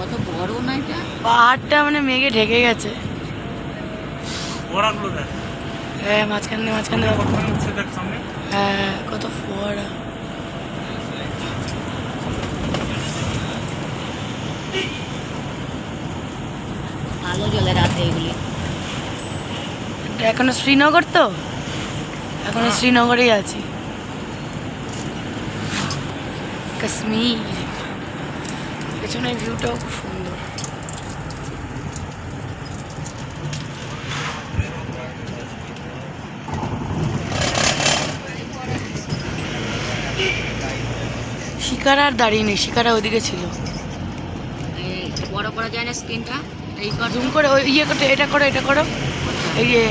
কত বড় না এটা, পাহাড়টা মানে মেঘে ঢেকে গেছে। হ্যাঁ মাঝখানে মাঝখানে হ্যাঁ কত ফোয়ারা। আলো জ্বলে রাতে এগুলি। এখনো শ্রীনগর তো, এখনো শ্রীনগরেই আছি। কাশ্মীর, পেছনের ভিউটাও খুব সুন্দর। শিকারা আর দাঁড়িয়ে নেই, শিকারা ওইদিকে ছিল। বড় করা যায় না স্ক্রিনটা, এই জুম করে ওই ইয়ে করতে, এটা করো এটা করো, এই যে